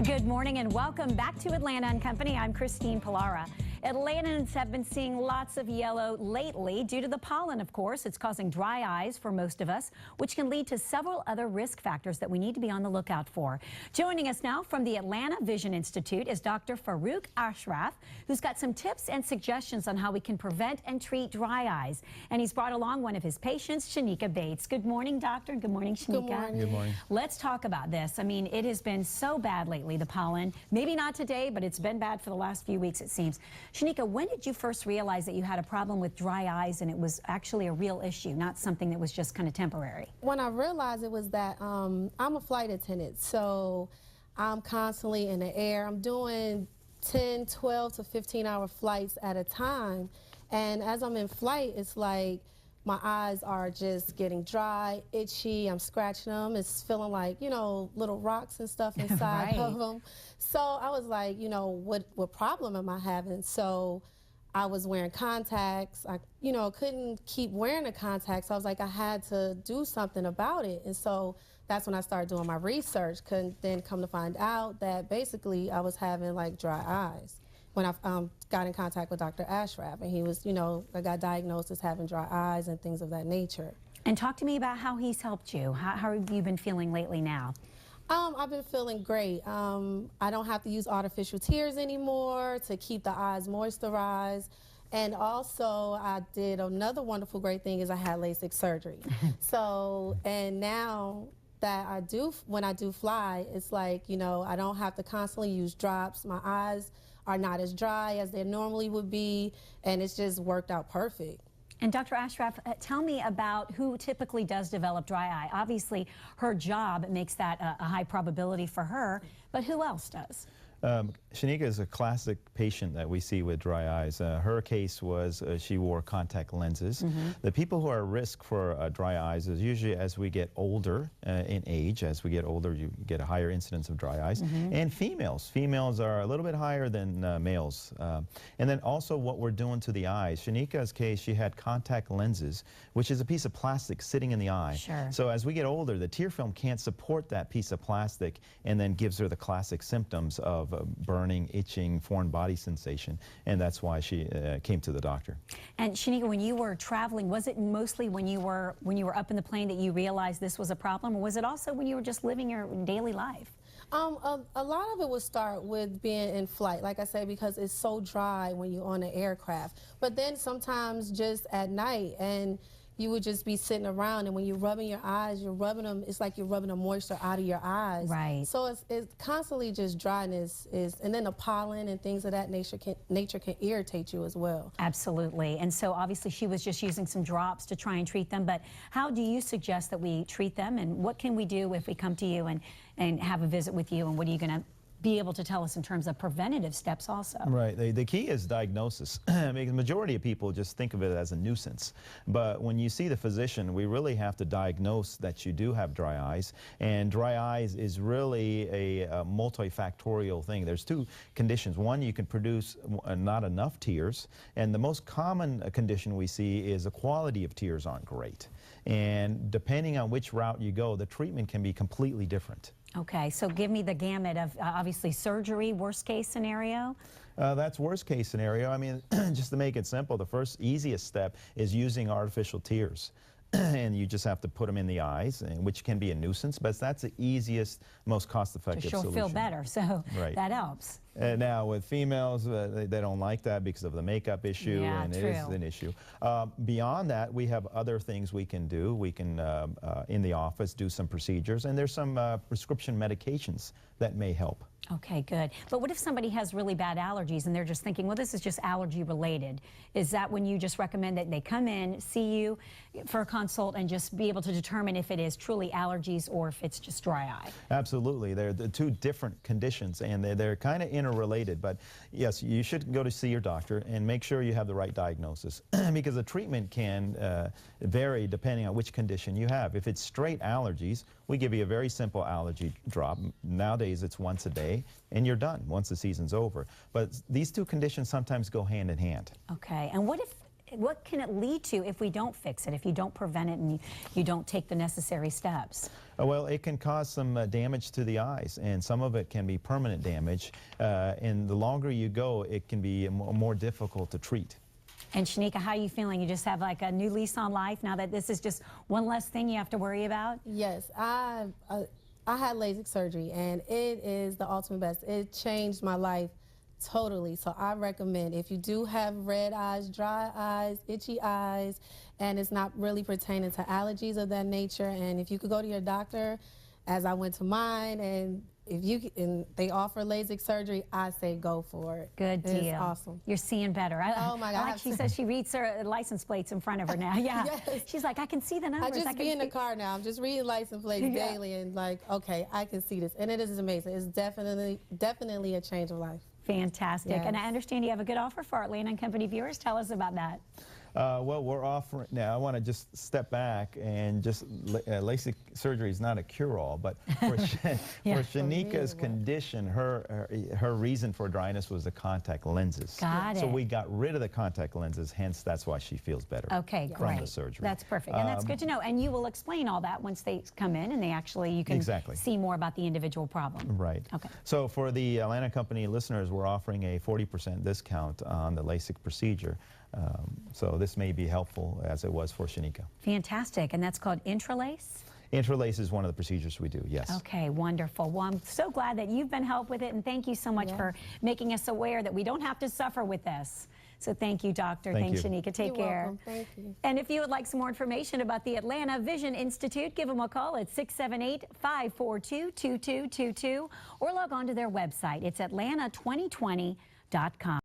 Good morning and welcome back to Atlanta and Company. I'm Christine Pilara. Atlantans have been seeing lots of yellow lately due to the pollen, of course. It's causing dry eyes for most of us, which can lead to several other risk factors that we need to be on the lookout for. Joining us now from the Atlanta Vision Institute is Dr. Farouk Ashraf, who's got some tips and suggestions on how we can prevent and treat dry eyes. And he's brought along one of his patients, Shanika Bates. Good morning, doctor. Good morning, Shanika. Good morning. Good morning. Let's talk about this. I mean, it has been so bad lately, the pollen. Maybe not today, but it's been bad for the last few weeks, it seems. Shanika, when did you first realize that you had a problem with dry eyes and it was actually a real issue, not something that was just kind of temporary? When I realized it was that I'm a flight attendant, so I'm constantly in the air. I'm doing 10, 12 to 15-hour flights at a time. And as I'm in flight, it's like my eyes are just getting dry, itchy, I'm scratching them. It's feeling like, you know, little rocks and stuff inside of them. So I was like, you know, what problem am I having? So I was wearing contacts. I, you know, couldn't keep wearing the contacts. So I was like, I had to do something about it. And so that's when I started doing my research. Couldn't then come to find out that basically I was having like dry eyes. When I got in contact with Dr. Ashraf, and he was, you know, I got diagnosed as having dry eyes and things of that nature. And talk to me about how he's helped you. How have you been feeling lately now? I've been feeling great. I don't have to use artificial tears anymore to keep the eyes moisturized. And also, I did another wonderful great thing is I had LASIK surgery. So, and now that when I do fly, it's like, you know, I don't have to constantly use drops. My eyes are not as dry as they normally would be, and it's just worked out perfect. And Dr. Ashraf, tell me about who typically does develop dry eye. Obviously, her job makes that a high probability for her, but who else does? Shanika is a classic patient that we see with dry eyes. Her case was she wore contact lenses. The people who are at risk for dry eyes is usually as we get older in age. As we get older, you get a higher incidence of dry eyes. And females. Females are a little bit higher than males. And then also what we're doing to the eyes. Shanika's case, she had contact lenses, which is a piece of plastic sitting in the eye. Sure. So as we get older, the tear film can't support that piece of plastic and then gives her the classic symptoms of burning, itching, foreign body sensation, and that's why she came to the doctor. And Shanika, when you were traveling, was it mostly when you were up in the plane that you realized this was a problem, or was it also when you were just living your daily life? A lot of it would start with being in flight, like I say, because it's so dry when you're on an aircraft. But then sometimes just at night, and you would just be sitting around, and when you're rubbing your eyes, you're rubbing them, it's like you're rubbing the moisture out of your eyes. Right. So it's constantly just dryness, and then the pollen and things of that nature can irritate you as well. Absolutely. And so obviously she was just using some drops to try and treat them, but how do you suggest that we treat them, and what can we do if we come to you and have a visit with you, and what are you going to be able to tell us in terms of preventative steps also? Right. The key is diagnosis. Because the majority of people just think of it as a nuisance. But when you see the physician, we really have to diagnose that you do have dry eyes. And dry eyes is really a multifactorial thing. There's two conditions. One, you can produce not enough tears. And the most common condition we see is the quality of tears aren't great. And depending on which route you go, the treatment can be completely different. Okay, so give me the gamut of obviously surgery, worst case scenario. That's worst case scenario. I mean, just to make it simple, the first easiest step is using artificial tears. And you just have to put them in the eyes, which can be a nuisance, but that's the easiest, most cost-effective solution. She'll feel better, so right. That helps. Now with females, they don't like that because of the makeup issue, yeah, and true. it is an issue. Beyond that, we have other things we can do. We can, in the office, do some procedures, and there's some prescription medications that may help. Okay, good. But what if somebody has really bad allergies and they're just thinking, well, this is just allergy related? Is that when you just recommend that they come in, see you for a consult, and just be able to determine if it is truly allergies or if it's just dry eye? Absolutely. They're the two different conditions, and they're kind of interrelated. But yes, you should go to see your doctor and make sure you have the right diagnosis because the treatment can vary depending on which condition you have. If it's straight allergies, we give you a very simple allergy drop. Nowadays, it's once a day, and you're done once the season's over. But these two conditions sometimes go hand in hand. Okay, and what if what can it lead to if we don't fix it, if you don't prevent it and you don't take the necessary steps? Well, it can cause some damage to the eyes, and some of it can be permanent damage. And the longer you go, it can be more difficult to treat. And Shanika, how are you feeling? You just have like a new lease on life now that this is just one less thing you have to worry about? Yes, I had LASIK surgery, and it is the ultimate best. It changed my life totally. So I recommend, if you do have red eyes, dry eyes, itchy eyes, and it's not really pertaining to allergies of that nature, and if you could go to your doctor, as I went to mine, and and they offer LASIK surgery, I say go for it. Good deal. It's awesome. You're seeing better. Oh my God. Like she says, she reads her license plates in front of her now. Yeah. Yes. She's like, I can see the numbers. I just be in the car now. I'm just reading license plates daily and like, okay, I can see this. And it is amazing. It's definitely a change of life. Fantastic. Yes. And I understand you have a good offer for our Atlanta and Company viewers. Tell us about that. Well, we're offering, now I want to just step back and just, LASIK surgery is not a cure-all, but for, for Shanika's condition, her reason for dryness was the contact lenses. Got it. So we got rid of the contact lenses, hence that's why she feels better. Okay, from great. the surgery. That's perfect. And that's good to know. And you will explain all that once they come in and they actually, you can see more about the individual problem. Right. Okay. So for the Atlanta Company listeners, we're offering a 40% discount on the LASIK procedure. So this may be helpful as it was for Shanika. Fantastic. And that's called Intralace? Intralace is one of the procedures we do, yes. Okay, wonderful. Well, I'm so glad that you've been helped with it, and thank you so much for making us aware that we don't have to suffer with this. So thank you, Doctor. Thanks, Shanika. Take care. Welcome. Thank you. And if you would like some more information about the Atlanta Vision Institute, give them a call at 678-542-2222 or log on to their website. It's atlanta2020.com.